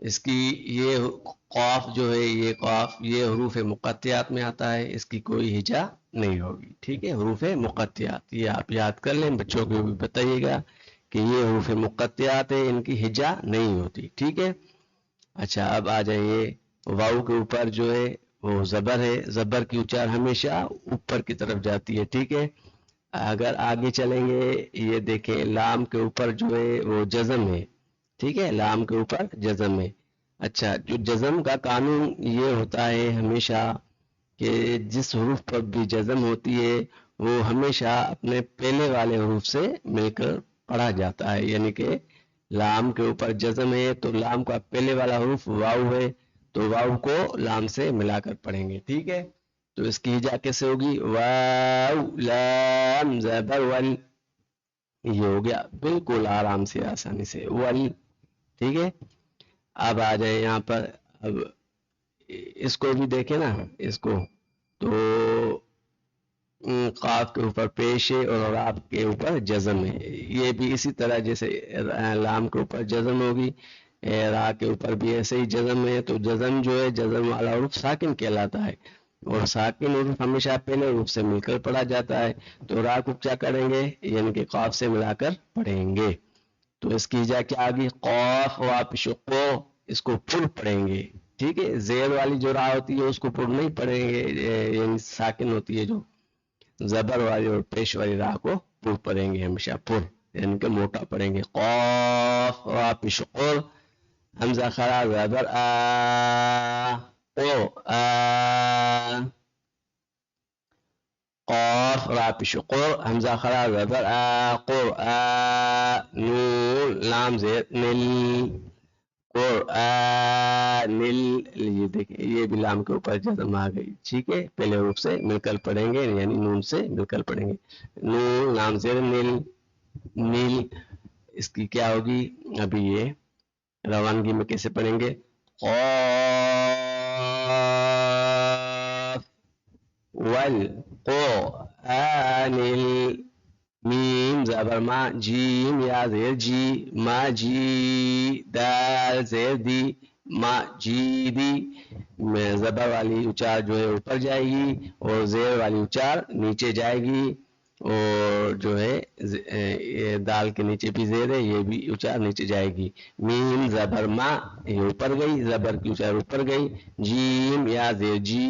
اس کی یہ قاف جو ہے، یہ قاف یہ حروف مقطعات میں آتا ہے، اس کی کوئی ہجا نہیں ہوگی، ٹھیک ہے، حروف مقطعات یہ آپ یاد کر لیں، بچوں کو بھی بتائیے گا کہ یہ حروف مقطعات ہے، ان کی ہجا نہیں ہوتی، ٹھیک ہے۔ اچھا اب آ جائیے، واؤ کے اوپر جو ہے وہ زبر ہے، زبر کی اچار ہمیشہ اوپر کی طرف جاتی ہے، ٹھیک ہے۔ اگر آگے چلیں گے، یہ دیکھیں لام کے اوپر جو ہے وہ جزم ہے، ٹھیک ہے، لام کے اوپر جزم ہے۔ اچھا جو جزم کا قانون یہ ہوتا ہے ہمیشہ کہ جس حروف پر بھی جزم ہوتی ہے وہ ہمیشہ اپنے پہلے والے حروف سے مل کر پڑھا جاتا ہے، یعنی کہ لام کے اوپر جزم ہے تو لام کا پہلے والا حروف واو ہے تو واو کو لام سے ملا کر پڑھیں گے، ٹھیک ہے۔ تو اس کی ہجا کیسے ہوگی؟ واو لام زبر ول، یہ ہو گیا بالکل آرام سے آسانی سے ول، ٹھیک ہے۔ اب آ جائے یہاں پر، اب اس کو بھی دیکھیں نا، اس کو تو قاف کے اوپر پیش ہے اور راب کے اوپر جزم ہے، یہ بھی اسی طرح جیسے لام کے اوپر جزم ہوگی، را کے اوپر بھی ایسے ہی جزم ہے، تو جزم جو ہے جزم والا حروف ساکن کہلاتا ہے، اور ساکن حروف ہمیشہ پہلے حروف سے مل کر پڑھا جاتا ہے، تو را کو کیا کریں گے؟ یعنی کہ قاف سے ملا کر پڑھیں گے، تو اس کی جا کیا آگی؟ قاف واپش قو، اس کو پر پڑھیں گے، ٹھیک ہے۔ زیر والی جو را ہوتی ہے اس کو پر نہیں پڑھیں گے، یعنی ساکن ہوتی ہے جو، زبر والی اور پیش والی راہ کو پر پڑھیں گے ہمیشہ، پر یعنی کہ موٹا پڑھیں گے۔ قاف واپش قر، حمزہ خرا زبر آ، قو آ، قاف واپش قر، حمزہ خرا زبر آ، قر آ، نون لام زیر نل، قرآن، یہ دیکھیں یہ بھی لام کے اوپر جزم آ گئی، ٹھیک ہے، پہلے حروف سے مل کر پڑھیں گے، یعنی نون سے مل کر پڑھیں گے، نون لام زیر نیل، نیل، اس کی کیا ہوگی؟ ابھی یہ روانگی میں کیسے پڑھیں گے؟ قاف والقرآن میم زبر ما، جیم یا زیر جی، ما جی، دال زیر دی، ما جی دی، میں زبر والی اچار جو ہے اوپر جائے گی اور زیر والی اچار نیچے جائے گی، اور جو ہے یہ دال کے نیچے بھی زیر ہے، یہ بھی اچار نیچے جائے گی۔ میم زبر ما، یہ اوپر گئی، زبر کی اچار اوپر گئی، جیم یا زیر جی،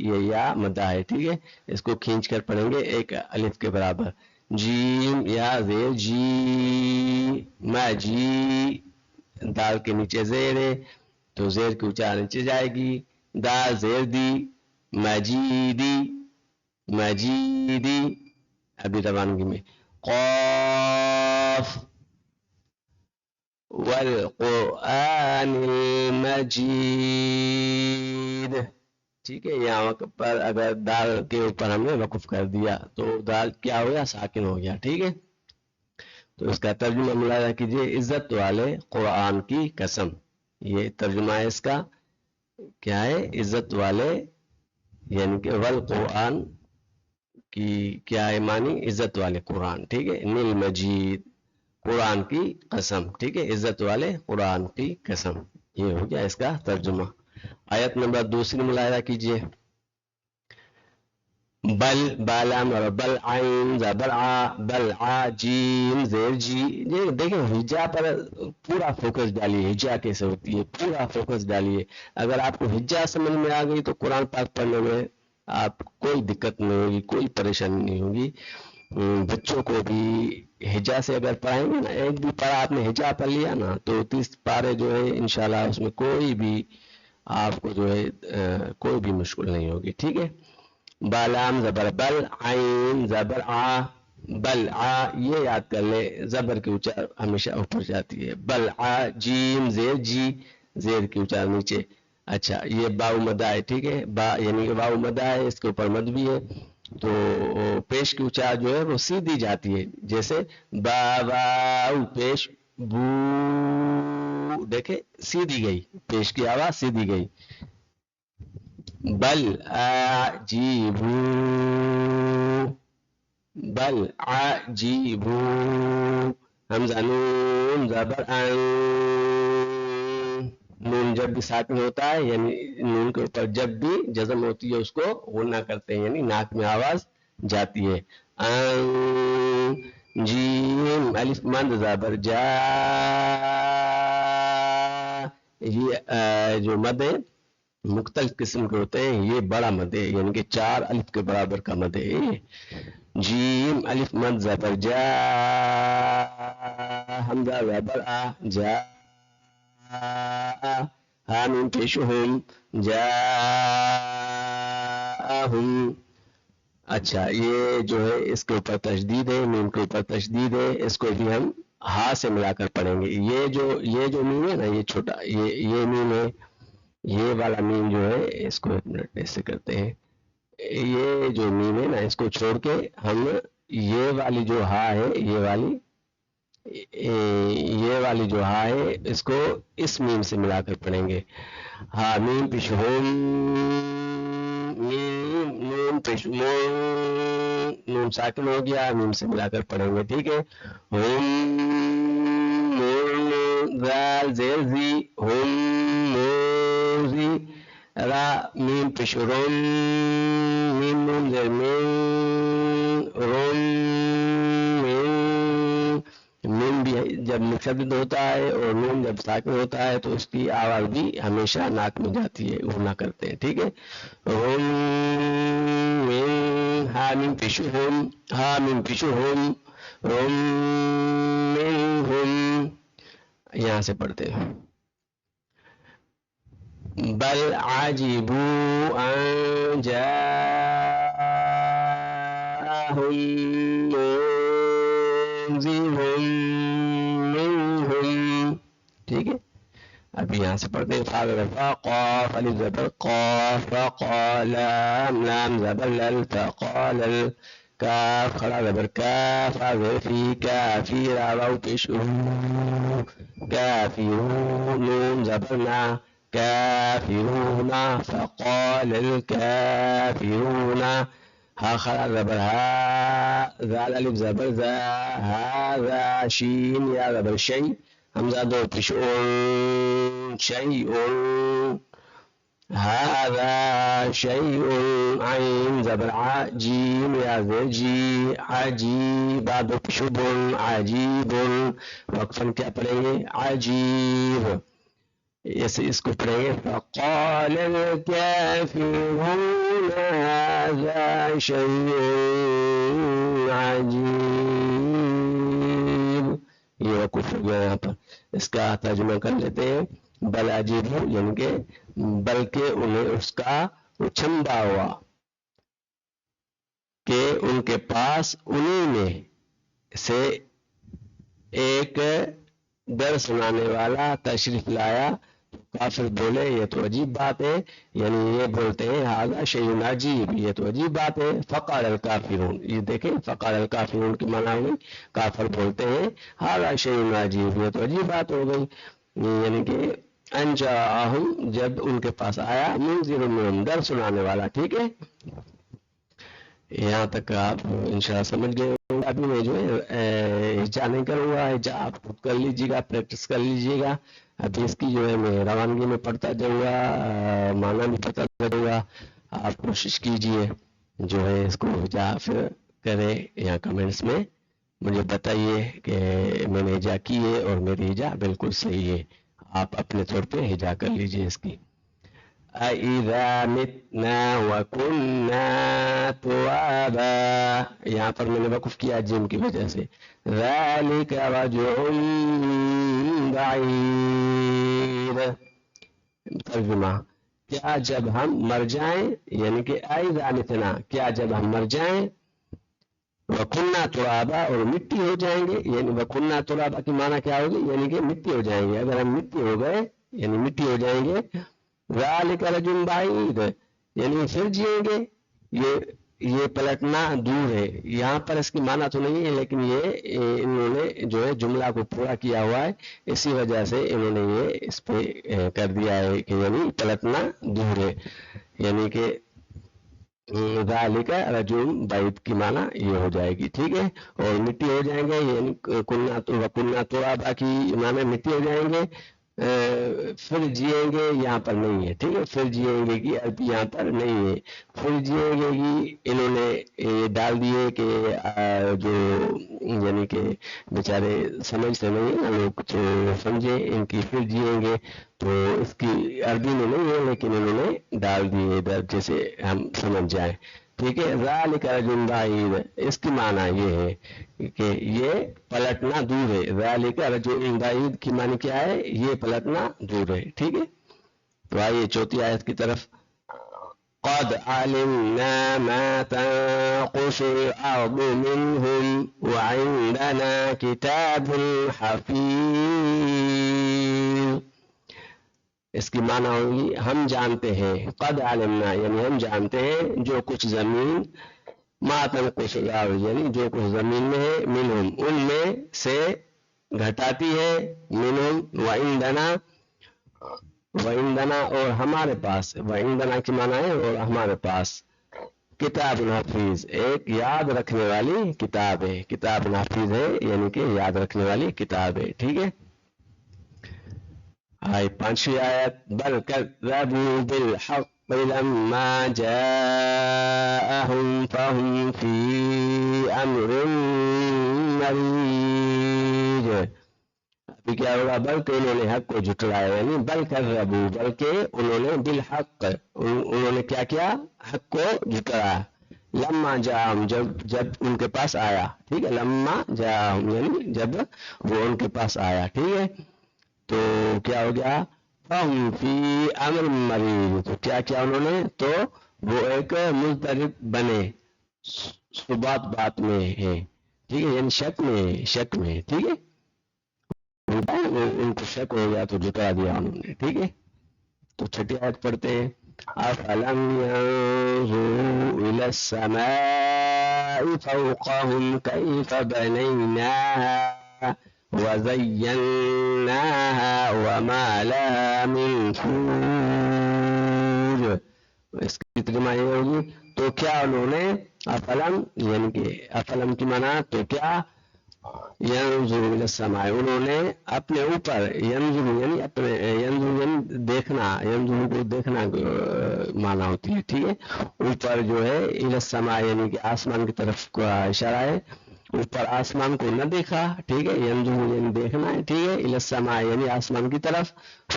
یہ یا مدہ ہے، ٹھیک ہے، اس کو کھینچ کر پڑھیں گے ایک الف کے برابر، جیم یا زیر جی، ما جی، دال کے نیچے زیر ہے تو زیر کی اچار نیچے جائے گی، دال زیر دی، مجیدی، مجیدی، ابھی روانگی میں، قاف والقرآن المجید، ٹھیک ہے۔ یہاں پر اگر دال کے اوپر ہم نے وقف کر دیا تو دال کیا ہو گیا؟ ساکن ہو گیا، ٹھیک ہے۔ تو اس کا ترجمہ ملاحظہ کیجیے، عزت والے قرآن کی قسم، یہ ترجمہ ہے اس کا، کیا ہے؟ عزت والے، یعنی کہ والقرآن کی کیا ہے معنی؟ عزت والے قرآن، ٹھیک ہے، نیل مجید، قرآن کی قسم، ٹھیک ہے، عزت والے قرآن کی قسم، یہ ہو گیا اس کا ترجمہ۔ آیت نمبر دوسری ملاحظہ کیجیے، بل بالام اور بل عین زبر آ، بل آ جیم زیر جی، یہ دیکھیں ہجا پر پورا فوکس ڈالیے، ہجا کیسے ہوتی ہے پورا فوکس ڈالیے، اگر آپ کو ہجا سمجھ میں آ گئی تو قرآن پاک پڑھنے میں آپ کوئی دقت نہیں ہوگی، کوئی پریشانی نہیں ہوگی۔ بچوں کو بھی ہجا سے اگر پڑھائیں گے نا، ایک بھی پارا آپ نے ہجا پڑھ لیا نا تو 30 پارے جو ہے انشاءاللہ اس میں کوئی بھی آپ کو جو ہے کوئی بھی مشکل نہیں ہوگی، ٹھیک ہے۔ بالام زبر بل، عین زبر آ، بل آ، یہ یاد کر لے زبر کی اچار ہمیشہ اوپر جاتی ہے، بل آ، جیم زیر جی، زیر کی اچار نیچے، اچھا یہ باؤ مدہ ہے، ٹھیک ہے، با یعنی کہ واؤ مدہ ہے، اس کے اوپر مد بھی ہے، تو پیش کی اچار جو ہے وہ سیدھی جاتی ہے، جیسے با واؤ پیش بو، دیکھیں سیدھی گئی، پیش کی آواز سیدھی گئی، بل عجیبوا، بل عجیبوا، حمزہ نون زبر ان، جب بھی ساکن ہوتا ہے یعنی نون کے اوپر جب بھی جزم ہوتی ہے اس کو غنہ کرتے ہیں یعنی ناک میں آواز جاتی ہے. جیم الف مد زبر جا. یہ جو مد ہے مختلف قسم کے ہوتے ہیں. یہ بڑا مد ہے یعنی کہ 4 الف کے برابر کا مد ہے. جیم الف مد زبر جا. حمزہ زبر آ جا. حامیم پیش ہم جا. اچھا یہ جو ہے اس کے اوپر تشدید ہے میم کے اوپر تشدید ہے. اس کو بھی ہم ہا سے ملا کر پڑھیں گے. یہ جو میم ہے نا یہ چھوٹا یہ میم ہے. یہ والا میم جو ہے اس کو ایک منٹ ایسے کرتے ہیں. یہ جو میم ہے نا اس کو چھوڑ کے ہم یہ والی جو ہا ہے یہ والی جو ہا ہے اس کو اس میم سے ملا کر پڑھیں گے. ہا میم پیش ہوم میم نون پیش نون ساکن ہو گیا میم سے ملا کر پڑھیں گے. ٹھیک ہے. ہوم زال زیر زی ہوم موزی را میم پیش روم میم نون زیر میم روم میم بھی جب مشدد ہوتا ہے اور نون جب ساکن ہوتا ہے تو اس کی آواز بھی ہمیشہ ناک میں جاتی ہے غنہ کرتے ہیں. ٹھیک ہے. روم میم ہا میم پیش ہوم ہا میم پیش ہوم روم میم ہوم. یہاں سے پڑھتے ہیں. بل عجبوا ان جاءهم منذر منهم. ٹھیک ہے. اب یہاں سے پڑھتے ہیں. فا قاف الف زبر قاف قال لام لام زبر لل فقال کاف خڑا زبر کاف فی کافی راو پیش کافی نون زبر نا کافرون فقال الكافرون ها خڑا زبر ها ذال الف زبر ذا هذا شین یا زبر شی حمزہ دو پیش شیء هذا شيء عين زبر جيم يا زي عجيب بعد شب عجيب وقفا کیا پڑھیں گے عجیب. ایسے اس کو پڑھیں گے. فقال الكافرون هذا شيء عجيب. یہ وقف ہو گیا یہاں پر. اس کا ترجمہ کر لیتے ہیں. بل عجیب ہو یعنی کہ بلکہ انہیں اس کا اچھمبا ہوا کہ ان کے پاس انہی میں سے ایک در سنانے والا تشریف لایا. کافر بولے یہ تو عجیب بات ہے یعنی یہ بولتے ہیں ھذا شیء عجیب یہ تو عجیب بات ہے. فقال الکافرون یہ دیکھیں فقال الکافرون کی معنی ہوئی کافر بولتے ہیں ھذا شیء عجیب یہ تو عجیب بات ہو گئی. یعنی کہ انجاءہم جب ان کے پاس آیا منذر منہم در سنانے والا. ٹھیک ہے. یہاں تک آپ انشاءاللہ سمجھ گئے. ابھی میں جو ہے ہجا نہیں کروں گا. ہجا آپ خود کر لیجیے گا پریکٹس کر لیجیے گا. ابھی اس کی جو ہے میں روانگی میں پڑھتا جاؤں گا معنی بھی پڑھتا جاؤں گا. آپ کوشش کیجئے جو ہے اس کو ہجا پھر کرے یا کمنٹس میں مجھے بتائیے کہ میں نے ہجا کی ہے اور میری ہجا بالکل صحیح ہے. آپ اپنے طور پہ ہجا کر لیجئے اس کی. اِذَا مِتْنَا وَكُنَّا تُرَابًا یہاں پر میں نے وقف کیا جیم کی وجہ سے. ذَلِكَ رَجْعٌ بَعِيدٌ. ترجمہ کیا جب ہم مر جائیں یعنی کہ اِذَا مِتْنَا کیا جب ہم مر جائیں وَكُنَّا تُرَابًا اور مٹی ہو جائیں گے. یعنی وَكُنَّا تُرَابًا کی معنی کیا ہوگی یعنی کہ مٹی ہو جائیں گے. اگر ہم مٹی ہو گئے یعنی مٹی ہو جائیں گے. ذالک رجل بعید یعنی پھر جئیں گے. یہ پلٹنا دور ہے. یہاں پر اس کی معنی تو نہیں ہے لیکن یہ انہوں نے جو ہے جملہ کو پورا کیا ہوا ہے اسی وجہ سے انہوں نے یہ اس پہ کر دیا ہے کہ یعنی پلٹنا دور ہے. یعنی کہ ذالک رجل بعید کی معنی یہ ہو جائے گی. ٹھیک ہے. اور مٹی ہو جائیں گے یعنی کننا ترابا کی معنی مٹی ہو جائیں گے. پھر جئیں گے یہاں پر نہیں ہے، ٹھیک ہے، پھر جئیں گے کی عربی یہاں پر نہیں ہے، پھر جئیں گے کی انہوں نے یہ ڈال دیے کہ جو یعنی کہ بیچارے سمجھتے نہیں ہیں لوگ جو سمجھے ان کی پھر جئیں گے، تو اس کی عربی میں نہیں ہے لیکن انہوں نے ڈال دیے ادھر جیسے ہم سمجھ جائیں، ٹھیک ہے۔ ذالک رجل بعید، اس کی معنی یہ ہے کہ یہ پلٹنا دور ہے، ذالک رجل بعید کی معنی کیا ہے، یہ پلٹنا دور ہے، ٹھیک ہے۔ تو آئیے چوتھی آیت کی طرف، قد علمنا ما تنقص الأرض منهم وعندنا كتاب حفيظ، اس کی معنی ہوگی ہم جانتے ہیں، قد علمنا یعنی ہم جانتے ہیں جو کچھ زمین، ما تنقص الارض یعنی جو کچھ زمین میں ہے، منہم ان میں سے گھٹاتی ہے، منہم وعندنا اور ہمارے پاس، وعندنا کی معنی ہے اور ہمارے پاس، کتاب حفیظ ایک یاد رکھنے والی کتاب ہے، کتاب حفیظ ہے یعنی کہ یاد رکھنے والی کتاب ہے، ٹھیک ہے۔ آئی پانچویں آیت، بل کذبوا بالحق لما جاءهم فهم في امر مریج، ابھی کیا ہوگا، بلکہ انہوں نے حق کو جھٹلایا، یعنی بل کذبوا بلکہ انہوں نے بالحق انہوں نے کیا کیا، حق کو جھٹلایا، لما جاءهم جب ان کے پاس آیا، ٹھیک ہے، لما جاءهم یعنی جب وہ ان کے پاس آیا، ٹھیک ہے، تو کیا ہو گیا، فَهُمْ فِي أَمْرٍ مَّرِيجٍ، تو کیا کیا انہوں نے، تو وہ ایک مضطرب بنے، بات میں ہے، ٹھیک ہے، یعنی شک میں، ٹھیک ہے، ان کو شک ہو گیا تو جھٹا دیا انہوں نے، ٹھیک ہے۔ تو چھٹی آیت پڑھتے ہیں، أَفَلَمْ يَنظُرُوا إِلَى السَّمَاءِ فَوْقَهُمْ كَيْفَ بَنَيْنَاهَا وَزَيَّنَّاهَا وَمَا لَهَا مِن فُرُوجٍ، اس کی ترجمہ یہ ہوگی، تو کیا انہوں نے، افلم یعنی کہ افلم کی معنی تو کیا، ینظر الی السماء انہوں نے اپنے اوپر، ینظر یعنی اپنے، ینظر یعنی دیکھنا، ینظر کو دیکھنا معنی ہوتی ہے، ٹھیک ہے، اوپر جو ہے الی السماء یعنی کہ آسمان کی طرف کا اشارہ ہے، اوپر آسمان کو نہ دیکھا، ٹھیک ہے، ینظر یعنی دیکھنا ہے، ٹھیک ہے، الی السماء یعنی آسمان کی طرف،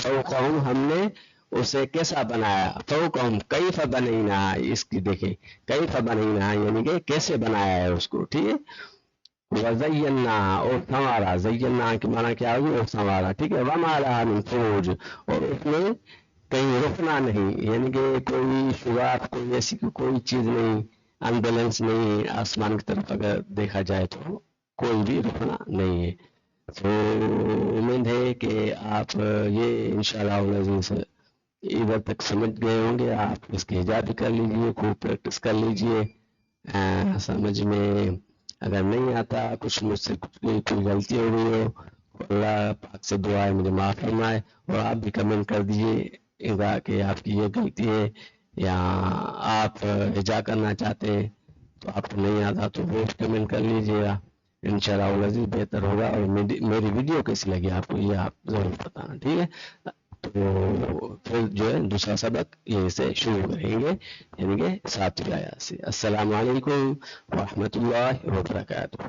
فوقہم ہم نے اسے کیسا بنایا، فوقہم کیف بنینا، اس کی دیکھیں کیف بنینا یعنی کہ کیسے بنایا ہے اس کو، ٹھیک ہے، وزینا اور سنوارا، زینا کی معنی کیا ہوگی، اور سنوارا، ٹھیک ہے، وما لها من فروج اور اس میں کہیں رکنا نہیں، یعنی کہ کوئی شگاف، کوئی ایسی کوئی چیز نہیں، امبیلنس نہیں، آسمان کی طرف اگر دیکھا جائے تو کوئی بھی رکنا نہیں ہے۔ تو امید ہے کہ آپ یہ انشاءاللہ العزیز ادھر تک سمجھ گئے ہوں گے، آپ اس کی ہجا بھی کر لیجئے، خوب پریکٹس کر لیجئے، سمجھ میں اگر نہیں آتا کچھ، مجھ سے کوئی غلطی ہو گئی ہو، اللہ پاک سے دعا ہے مجھے معاف فرمائے، اور آپ بھی کمنٹ کر دیجئے کہ آپ کی یہ غلطی ہے، یا آپ ہجا کرنا چاہتے ہیں تو آپ کو نہیں آتا تو وہ کمنٹ کر لیجئے گا، انشاءاللہ العزیز بہتر ہوگا، اور میری ویڈیو کیسی لگی آپ کو یہ آپ ضرور بتانا، ٹھیک ہے۔ تو پھر جو ہے دوسرا سبق یہیں سے شروع کریں گے، یعنی کہ 7ویں آیت سے۔ السلام علیکم ورحمۃ اللہ وبرکاتہ۔